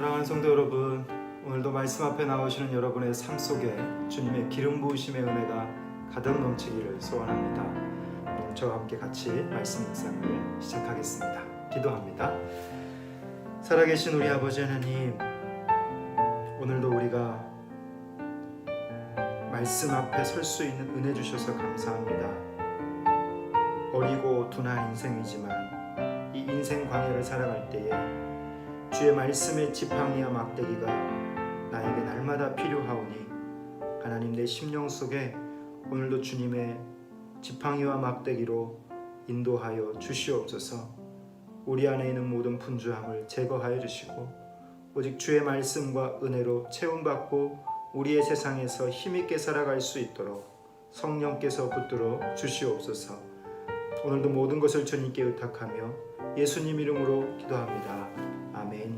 사랑하는 성도 여러분, 오늘도 말씀 앞에 나오시는 여러분의 삶 속에 주님의 기름 부으심의 은혜가 가득 넘치기를 소원합니다. 저와 함께 같이 말씀 묵상을 시작하겠습니다. 기도합니다. 살아계신 우리 아버지 하나님, 오늘도 우리가 말씀 앞에 설 수 있는 은혜 주셔서 감사합니다. 어리고 둔한 인생이지만 이 인생 광야를 살아갈 때에 주의 말씀의 지팡이와 막대기가 나에게 날마다 필요하오니 하나님, 내 심령 속에 오늘도 주님의 지팡이와 막대기로 인도하여 주시옵소서. 우리 안에 있는 모든 분주함을 제거하여 주시고 오직 주의 말씀과 은혜로 채움받고 우리의 세상에서 힘있게 살아갈 수 있도록 성령께서 붙들어 주시옵소서. 오늘도 모든 것을 주님께 의탁하며 예수님 이름으로 기도합니다. 아멘.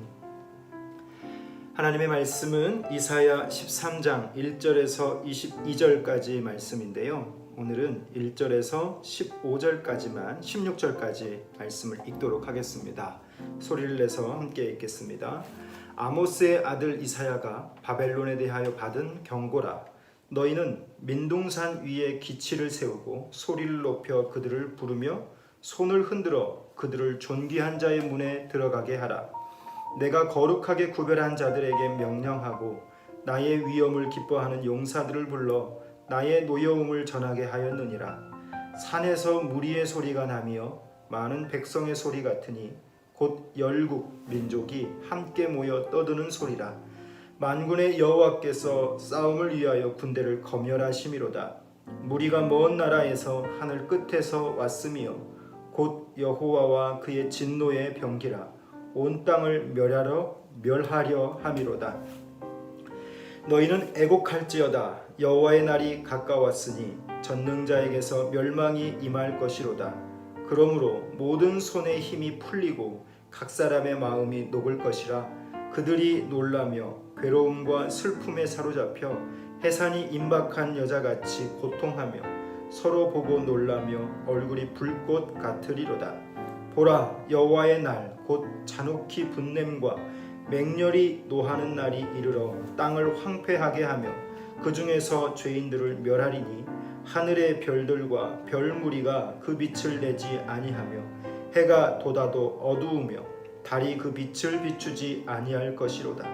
하나님의 말씀은 이사야 13장 1절에서 22절까지 말씀인데요. 오늘은 1절에서 15절까지만 16절까지 말씀을 읽도록 하겠습니다. 소리를 내서 함께 읽겠습니다. 아모스의 아들 이사야가 바벨론에 대하여 받은 경고라. 너희는 민둥산 위에 기치를 세우고 소리를 높여 그들을 부르며 손을 흔들어 그들을 존귀한 자의 문에 들어가게 하라. 내가 거룩하게 구별한 자들에게 명령하고 나의 위엄을 기뻐하는 용사들을 불러 나의 노여움을 전하게 하였느니라. 산에서 무리의 소리가 나며 많은 백성의 소리 같으니 곧 열국 민족이 함께 모여 떠드는 소리라. 만군의 여호와께서 싸움을 위하여 군대를 검열하심이로다. 무리가 먼 나라에서 하늘 끝에서 왔으며 곧 여호와와 그의 진노의 병기라. 온 땅을 멸하려 함이로다. 너희는 애곡할지어다. 여호와의 날이 가까웠으니 전능자에게서 멸망이 임할 것이로다. 그러므로 모든 손의 힘이 풀리고 각 사람의 마음이 녹을 것이라. 그들이 놀라며 괴로움과 슬픔에 사로잡혀 해산이 임박한 여자같이 고통하며 서로 보고 놀라며 얼굴이 불꽃 같으리로다. 보라, 여호와의 날 곧 잔혹히 분냄과 맹렬히 노하는 날이 이르러 땅을 황폐하게 하며 그 중에서 죄인들을 멸하리니 하늘의 별들과 별무리가 그 빛을 내지 아니하며 해가 돋아도 어두우며 달이 그 빛을 비추지 아니할 것이로다.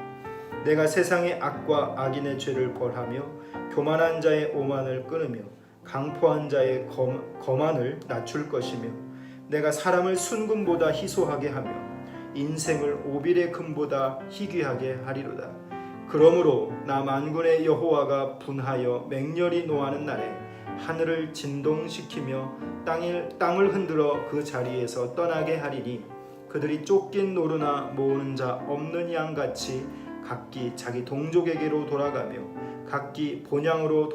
내가 세상의 악과 악인의 죄를 벌하며 교만한 자의 오만을 끊으며 강포한 자의 거만을 낮출 것이며 내가 사람을 순금보다 희소하게 하며 인생을 오빌의 금보다 희귀하게 하리로다. 그러므로 나 만군의 여호와가 분하여 맹렬히 노하는 날에 하늘을 진동시키며 땅을 흔들어 그 자리에서 떠나게 하리니 그들이 쫓긴 노루나 모으는 자 없는 양같이 각기 자기 동족에게로 돌아가며 각기 본향으로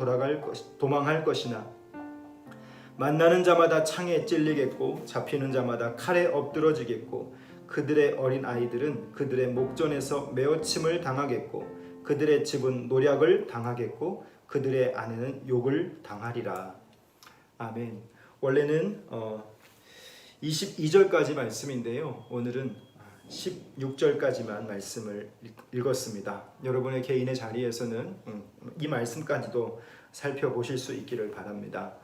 도망할 것이나 만나는 자마다 창에 찔리겠고 잡히는 자마다 칼에 엎드러지겠고 그들의 어린 아이들은 그들의 목전에서 메어침을 당하겠고 그들의 집은 노략을 당하겠고 그들의 아내는 욕을 당하리라. 아멘. 원래는 22절까지 말씀인데요. 오늘은 16절까지만 말씀을 읽었습니다. 여러분의 개인의 자리에서는 이 말씀까지도 살펴보실 수 있기를 바랍니다.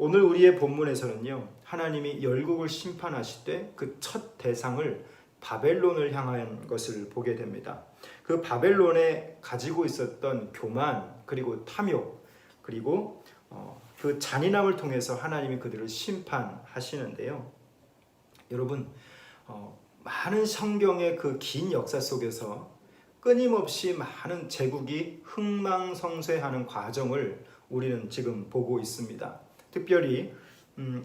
오늘 우리의 본문에서는요, 하나님이 열국을 심판하실 때 그 첫 대상을 바벨론을 향한 것을 보게 됩니다. 그 바벨론에 가지고 있었던 교만, 그리고 탐욕, 그리고 그 잔인함을 통해서 하나님이 그들을 심판하시는데요. 여러분, 많은 성경의 그 긴 역사 속에서 끊임없이 많은 제국이 흥망성쇠하는 과정을 우리는 지금 보고 있습니다. 특별히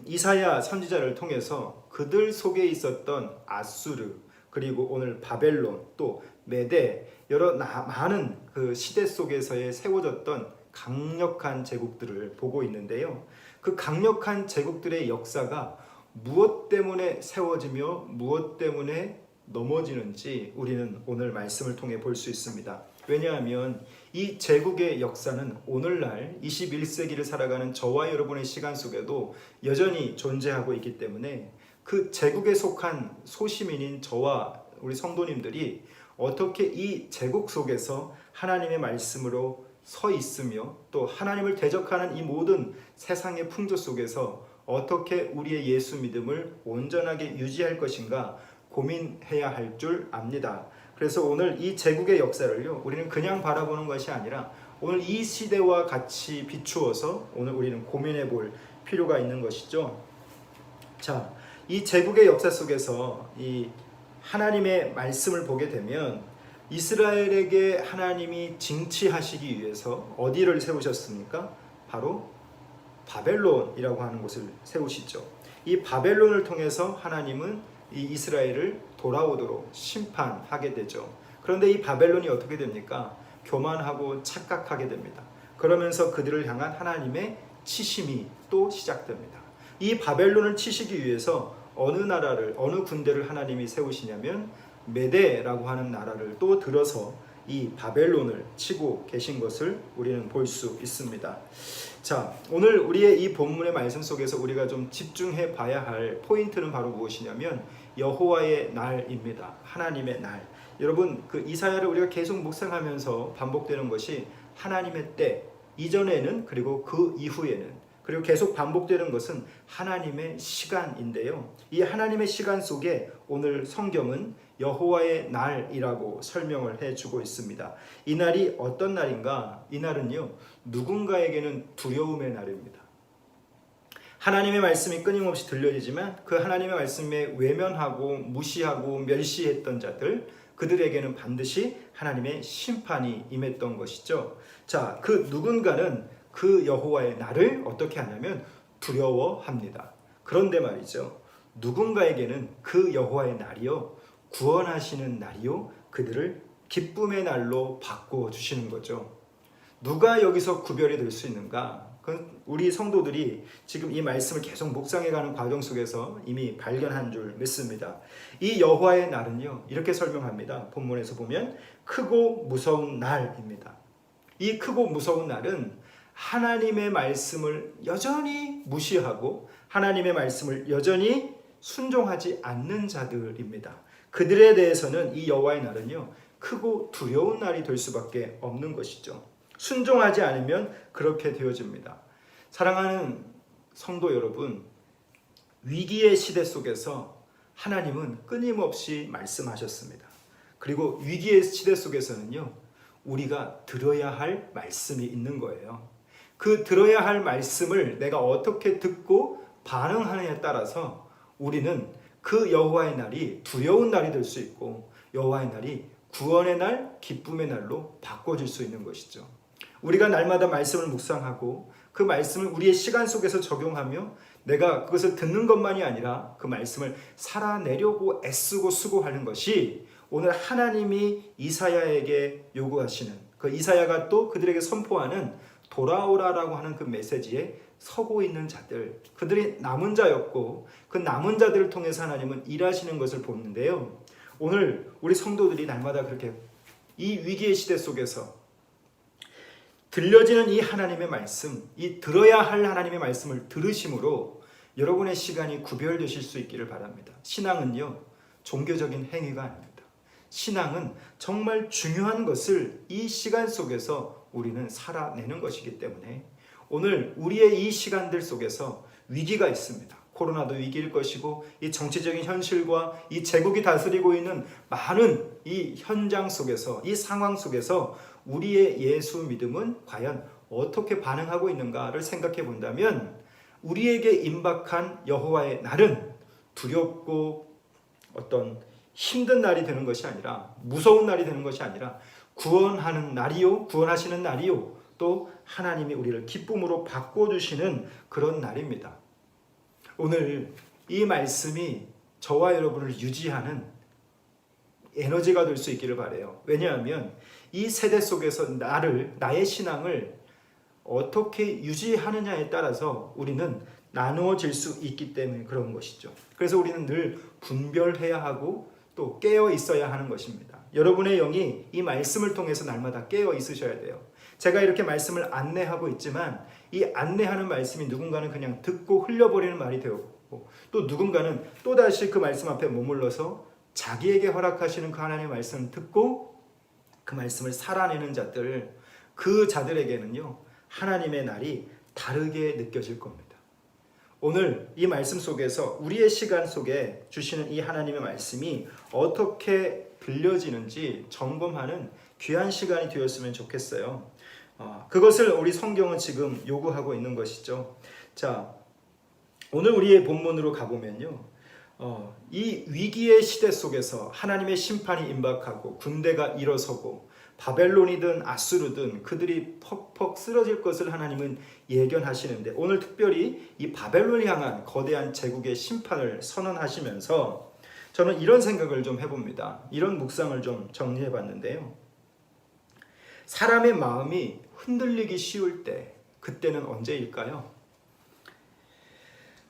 이사야 선지자를 통해서 그들 속에 있었던 아수르, 그리고 오늘 바벨론, 또 메대, 여러 많은 그 시대 속에서의 세워졌던 강력한 제국들을 보고 있는데요. 그 강력한 제국들의 역사가 무엇 때문에 세워지며 무엇 때문에 넘어지는지 우리는 오늘 말씀을 통해 볼 수 있습니다. 왜냐하면 이 제국의 역사는 오늘날 21세기를 살아가는 저와 여러분의 시간 속에도 여전히 존재하고 있기 때문에 그 제국에 속한 소시민인 저와 우리 성도님들이 어떻게 이 제국 속에서 하나님의 말씀으로 서 있으며 또 하나님을 대적하는 이 모든 세상의 풍조 속에서 어떻게 우리의 예수 믿음을 온전하게 유지할 것인가 고민해야 할 줄 압니다. 그래서 오늘 이 제국의 역사를요, 우리는 그냥 바라보는 것이 아니라 오늘 이 시대와 같이 비추어서 오늘 우리는 고민해 볼 필요가 있는 것이죠. 자, 이 제국의 역사 속에서 이 하나님의 말씀을 보게 되면 이스라엘에게 하나님이 징치하시기 위해서 어디를 세우셨습니까? 바로 바벨론이라고 하는 곳을 세우시죠. 이 바벨론을 통해서 하나님은 이 이스라엘을 돌아오도록 심판하게 되죠. 그런데 이 바벨론이 어떻게 됩니까? 교만하고 착각하게 됩니다. 그러면서 그들을 향한 하나님의 치심이 또 시작됩니다. 이 바벨론을 치시기 위해서 어느 나라를, 어느 군대를 하나님이 세우시냐면 메대라고 하는 나라를 또 들어서 이 바벨론을 치고 계신 것을 우리는 볼 수 있습니다. 자, 오늘 우리의 이 본문의 말씀 속에서 우리가 좀 집중해 봐야 할 포인트는 바로 무엇이냐면 여호와의 날입니다. 하나님의 날. 여러분, 그 이사야를 우리가 계속 묵상하면서 반복되는 것이 하나님의 때, 이전에는 그리고 그 이후에는, 그리고 계속 반복되는 것은 하나님의 시간인데요. 이 하나님의 시간 속에 오늘 성경은 여호와의 날이라고 설명을 해주고 있습니다. 이 날이 어떤 날인가? 이 날은요, 누군가에게는 두려움의 날입니다. 하나님의 말씀이 끊임없이 들려지지만 그 하나님의 말씀에 외면하고 무시하고 멸시했던 자들, 그들에게는 반드시 하나님의 심판이 임했던 것이죠. 자, 그 누군가는 그 여호와의 날을 어떻게 하냐면 두려워합니다. 그런데 말이죠, 누군가에게는 그 여호와의 날이요, 구원하시는 날이요, 그들을 기쁨의 날로 바꿔주시는 거죠. 누가 여기서 구별이 될 수 있는가? 그건 우리 성도들이 지금 이 말씀을 계속 묵상해가는 과정 속에서 이미 발견한 줄 믿습니다. 이 여호와의 날은요, 이렇게 설명합니다. 본문에서 보면 크고 무서운 날입니다. 이 크고 무서운 날은 하나님의 말씀을 여전히 무시하고 하나님의 말씀을 여전히 순종하지 않는 자들입니다. 그들에 대해서는 이 여호와의 날은요, 크고 두려운 날이 될 수밖에 없는 것이죠. 순종하지 않으면 그렇게 되어집니다. 사랑하는 성도 여러분, 위기의 시대 속에서 하나님은 끊임없이 말씀하셨습니다. 그리고 위기의 시대 속에서는요, 우리가 들어야 할 말씀이 있는 거예요. 그 들어야 할 말씀을 내가 어떻게 듣고 반응하느냐에 따라서 우리는 그 여호와의 날이 두려운 날이 될 수 있고 여호와의 날이 구원의 날, 기쁨의 날로 바꿔질 수 있는 것이죠. 우리가 날마다 말씀을 묵상하고 그 말씀을 우리의 시간 속에서 적용하며 내가 그것을 듣는 것만이 아니라 그 말씀을 살아내려고 애쓰고 수고하는 것이 오늘 하나님이 이사야에게 요구하시는, 그 이사야가 또 그들에게 선포하는 돌아오라라고 하는 그 메시지에 서고 있는 자들, 그들이 남은 자였고 그 남은 자들을 통해서 하나님은 일하시는 것을 보는데요. 오늘 우리 성도들이 날마다 그렇게 이 위기의 시대 속에서 들려지는 이 하나님의 말씀, 이 들어야 할 하나님의 말씀을 들으심으로 여러분의 시간이 구별되실 수 있기를 바랍니다. 신앙은요, 종교적인 행위가 아닙니다. 신앙은 정말 중요한 것을 이 시간 속에서 우리는 살아내는 것이기 때문에 오늘 우리의 이 시간들 속에서 위기가 있습니다. 코로나도 위기일 것이고 이 정치적인 현실과 이 제국이 다스리고 있는 많은 이 현장 속에서, 이 상황 속에서 우리의 예수 믿음은 과연 어떻게 반응하고 있는가를 생각해 본다면 우리에게 임박한 여호와의 날은 두렵고 어떤 힘든 날이 되는 것이 아니라, 무서운 날이 되는 것이 아니라 구원하는 날이요, 구원하시는 날이요, 또 하나님이 우리를 기쁨으로 바꿔주시는 그런 날입니다. 오늘 이 말씀이 저와 여러분을 유지하는 에너지가 될 수 있기를 바라요. 왜냐하면 이 세대 속에서 나의 신앙을 어떻게 유지하느냐에 따라서 우리는 나누어질 수 있기 때문에 그런 것이죠. 그래서 우리는 늘 분별해야 하고 또 깨어 있어야 하는 것입니다. 여러분의 영이 이 말씀을 통해서 날마다 깨어 있으셔야 돼요. 제가 이렇게 말씀을 안내하고 있지만 이 안내하는 말씀이 누군가는 그냥 듣고 흘려버리는 말이 되었고 또 누군가는 또다시 그 말씀 앞에 머물러서 자기에게 허락하시는 그 하나님의 말씀을 듣고 그 말씀을 살아내는 자들, 그 자들에게는요 하나님의 날이 다르게 느껴질 겁니다. 오늘 이 말씀 속에서 우리의 시간 속에 주시는 이 하나님의 말씀이 어떻게 들려지는지 점검하는 귀한 시간이 되었으면 좋겠어요. 그것을 우리 성경은 지금 요구하고 있는 것이죠. 자, 오늘 우리의 본문으로 가보면요, 이 위기의 시대 속에서 하나님의 심판이 임박하고 군대가 일어서고 바벨론이든 아수르든 그들이 퍽퍽 쓰러질 것을 하나님은 예견하시는데, 오늘 특별히 이 바벨론을 향한 거대한 제국의 심판을 선언하시면서 저는 이런 생각을 좀 해봅니다. 이런 묵상을 좀 정리해 봤는데요. 사람의 마음이 흔들리기 쉬울 때, 그때는 언제일까요?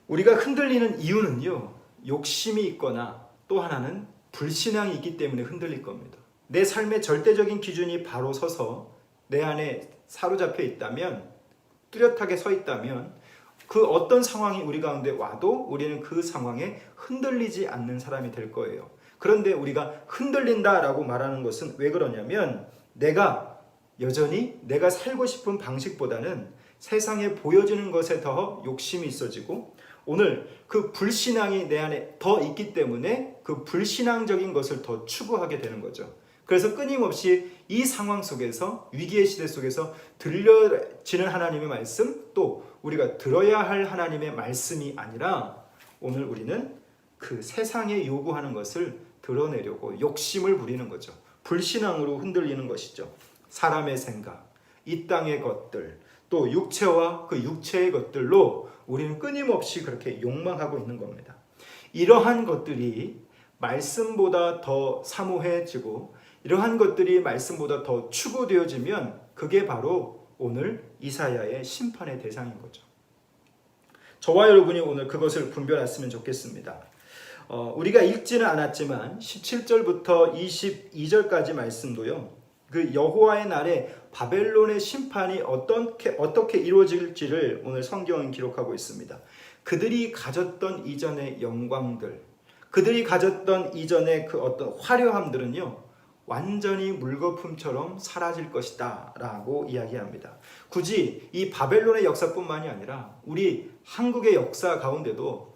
우리가 흔들리는 이유는요, 욕심이 있거나 또 하나는 불신앙이 있기 때문에 흔들릴 겁니다. 내 삶의 절대적인 기준이 바로 서서 내 안에 사로잡혀 있다면, 뚜렷하게 서 있다면 그 어떤 상황이 우리 가운데 와도 우리는 그 상황에 흔들리지 않는 사람이 될 거예요. 그런데 우리가 흔들린다라고 말하는 것은 왜 그러냐면, 내가 여전히 내가 살고 싶은 방식보다는 세상에 보여지는 것에 더 욕심이 있어지고, 오늘 그 불신앙이 내 안에 더 있기 때문에 그 불신앙적인 것을 더 추구하게 되는 거죠. 그래서 끊임없이 이 상황 속에서, 위기의 시대 속에서 들려지는 하나님의 말씀, 또 우리가 들어야 할 하나님의 말씀이 아니라 오늘 우리는 그 세상에 요구하는 것을 드러내려고 욕심을 부리는 거죠. 불신앙으로 흔들리는 것이죠. 사람의 생각, 이 땅의 것들, 또 육체와 그 육체의 것들로 우리는 끊임없이 그렇게 욕망하고 있는 겁니다. 이러한 것들이 말씀보다 더 사모해지고, 이러한 것들이 말씀보다 더 추구되어지면 그게 바로 오늘 이사야의 심판의 대상인 거죠. 저와 여러분이 오늘 그것을 분별했으면 좋겠습니다. 우리가 읽지는 않았지만 17절부터 22절까지 말씀도요, 그 여호와의 날에 바벨론의 심판이 어떻게 이루어질지를 오늘 성경은 기록하고 있습니다. 그들이 가졌던 이전의 영광들, 그들이 가졌던 이전의 그 어떤 화려함들은요, 완전히 물거품처럼 사라질 것이다 라고 이야기합니다. 굳이 이 바벨론의 역사뿐만이 아니라 우리 한국의 역사 가운데도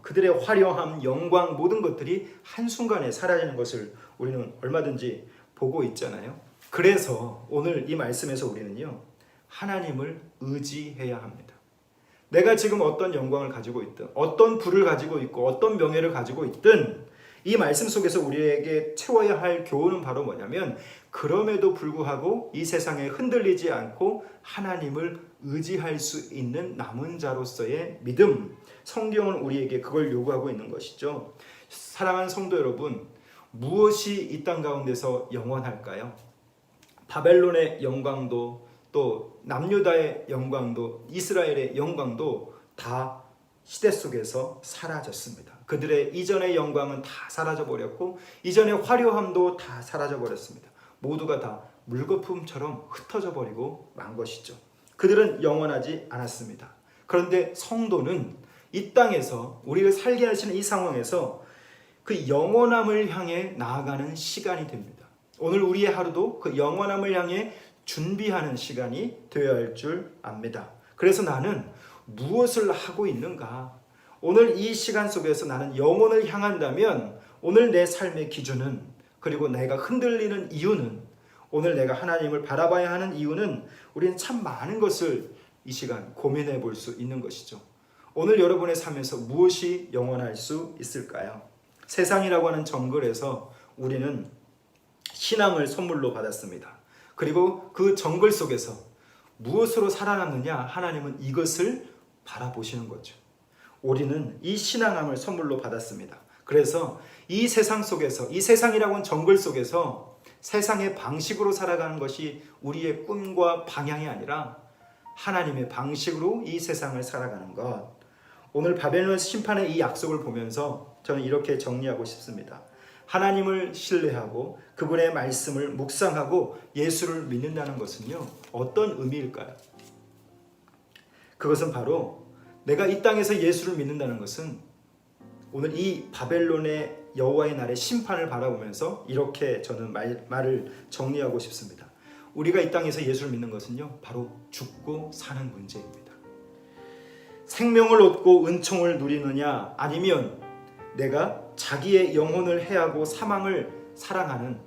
그들의 화려함, 영광, 모든 것들이 한순간에 사라지는 것을 우리는 얼마든지 보고 있잖아요. 그래서 오늘 이 말씀에서 우리는요, 하나님을 의지해야 합니다. 내가 지금 어떤 영광을 가지고 있든, 어떤 부를 가지고 있고, 어떤 명예를 가지고 있든, 이 말씀 속에서 우리에게 채워야 할 교훈은 바로 뭐냐면, 그럼에도 불구하고 이 세상에 흔들리지 않고 하나님을 의지할 수 있는 남은 자로서의 믿음, 성경은 우리에게 그걸 요구하고 있는 것이죠. 사랑하는 성도 여러분, 무엇이 이 땅 가운데서 영원할까요? 바벨론의 영광도, 또 남유다의 영광도, 이스라엘의 영광도 다 시대 속에서 사라졌습니다. 그들의 이전의 영광은 다 사라져 버렸고, 이전의 화려함도 다 사라져 버렸습니다. 모두가 다 물거품처럼 흩어져 버리고 만 것이죠. 그들은 영원하지 않았습니다. 그런데 성도는 이 땅에서 우리를 살게 하시는 이 상황에서 그 영원함을 향해 나아가는 시간이 됩니다. 오늘 우리의 하루도 그 영원함을 향해 준비하는 시간이 되어야 할 줄 압니다. 그래서 나는 무엇을 하고 있는가? 오늘 이 시간 속에서 나는 영혼을 향한다면 오늘 내 삶의 기준은, 그리고 내가 흔들리는 이유는, 오늘 내가 하나님을 바라봐야 하는 이유는, 우리는 참 많은 것을 이 시간 고민해 볼 수 있는 것이죠. 오늘 여러분의 삶에서 무엇이 영원할 수 있을까요? 세상이라고 하는 정글에서 우리는 신앙을 선물로 받았습니다. 그리고 그 정글 속에서 무엇으로 살아남느냐? 하나님은 이것을 바라보시는 거죠. 우리는 이 신앙함을 선물로 받았습니다. 그래서 이 세상 속에서, 이 세상이라고 하는 정글 속에서 세상의 방식으로 살아가는 것이 우리의 꿈과 방향이 아니라 하나님의 방식으로 이 세상을 살아가는 것. 오늘 바벨론 심판의 이 약속을 보면서 저는 이렇게 정리하고 싶습니다. 하나님을 신뢰하고 그분의 말씀을 묵상하고 예수를 믿는다는 것은요, 어떤 의미일까요? 그것은 바로 내가 이 땅에서 예수를 믿는다는 것은 오늘 이 바벨론의 여호와의 날의 심판을 바라보면서 이렇게 저는 말을 정리하고 싶습니다. 우리가 이 땅에서 예수를 믿는 것은요, 바로 죽고 사는 문제입니다. 생명을 얻고 은총을 누리느냐, 아니면 내가 자기의 영혼을 해하고 사망을 사랑하는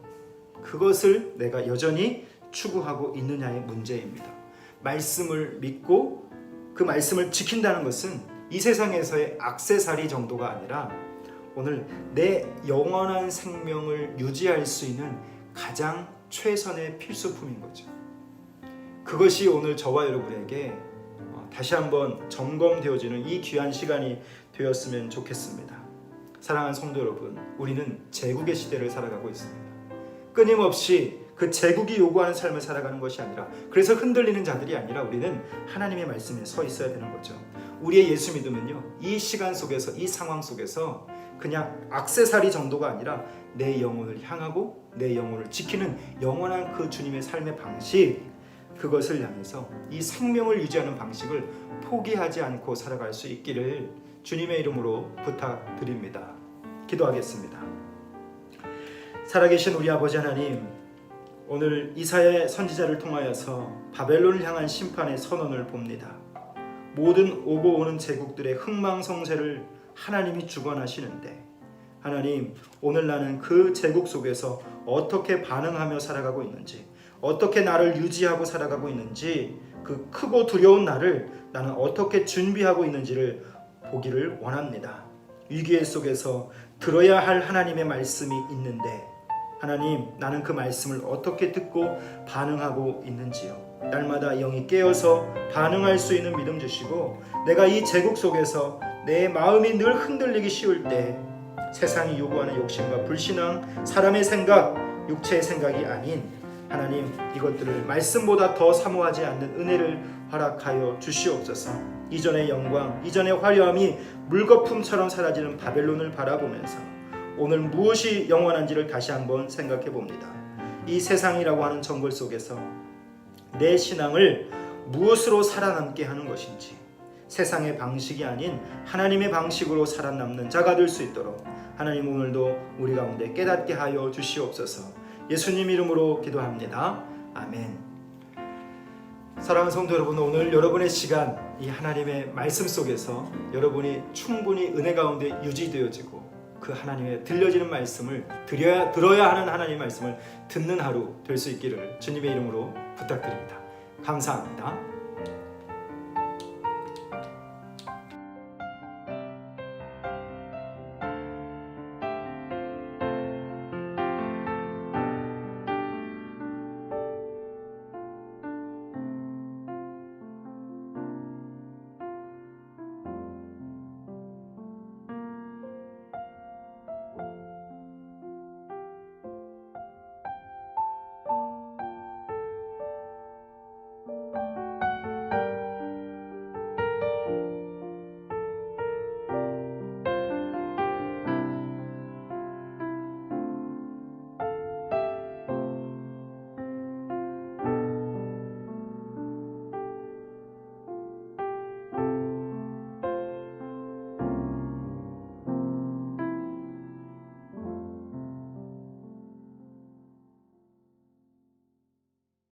그것을 내가 여전히 추구하고 있느냐의 문제입니다. 말씀을 믿고 그 말씀을 지킨다는 것은 이 세상에서의 액세서리 정도가 아니라 오늘 내 영원한 생명을 유지할 수 있는 가장 최선의 필수품인 거죠. 그것이 오늘 저와 여러분에게 다시 한번 점검되어지는 이 귀한 시간이 되었으면 좋겠습니다. 사랑하는 성도 여러분, 우리는 제국의 시대를 살아가고 있습니다. 끊임없이 그 제국이 요구하는 삶을 살아가는 것이 아니라, 그래서 흔들리는 자들이 아니라 우리는 하나님의 말씀에 서 있어야 되는 거죠. 우리의 예수 믿음은요, 이 시간 속에서, 이 상황 속에서 그냥 액세서리 정도가 아니라 내 영혼을 향하고 내 영혼을 지키는 영원한 그 주님의 삶의 방식, 그것을 향해서 이 생명을 유지하는 방식을 포기하지 않고 살아갈 수 있기를 주님의 이름으로 부탁드립니다. 기도하겠습니다. 살아계신 우리 아버지 하나님, 오늘 이사야 선지자를 통하여서 바벨론을 향한 심판의 선언을 봅니다. 모든 오고 오는 제국들의 흥망성쇠를 하나님이 주관하시는데, 하나님, 오늘 나는 그 제국 속에서 어떻게 반응하며 살아가고 있는지, 어떻게 나를 유지하고 살아가고 있는지, 그 크고 두려운 나를 나는 어떻게 준비하고 있는지를 보기를 원합니다. 위기 속에서 들어야 할 하나님의 말씀이 있는데, 하나님, 나는 그 말씀을 어떻게 듣고 반응하고 있는지요. 날마다 영이 깨어서 반응할 수 있는 믿음 주시고, 내가 이 제국 속에서 내 마음이 늘 흔들리기 쉬울 때 세상이 요구하는 욕심과 불신앙, 사람의 생각, 육체의 생각이 아닌 하나님, 이것들을 말씀보다 더 사모하지 않는 은혜를 허락하여 주시옵소서. 이전의 영광, 이전의 화려함이 물거품처럼 사라지는 바벨론을 바라보면서 오늘 무엇이 영원한지를 다시 한번 생각해 봅니다. 이 세상이라고 하는 정글 속에서 내 신앙을 무엇으로 살아남게 하는 것인지, 세상의 방식이 아닌 하나님의 방식으로 살아남는 자가 될 수 있도록 하나님 오늘도 우리 가운데 깨닫게 하여 주시옵소서. 예수님 이름으로 기도합니다. 아멘. 사랑하는 성도 여러분, 오늘 여러분의 시간, 이 하나님의 말씀 속에서 여러분이 충분히 은혜 가운데 유지되어지고 그 하나님의 들려지는 말씀을 들어야 하는 하나님의 말씀을 듣는 하루 될 수 있기를 주님의 이름으로 부탁드립니다. 감사합니다.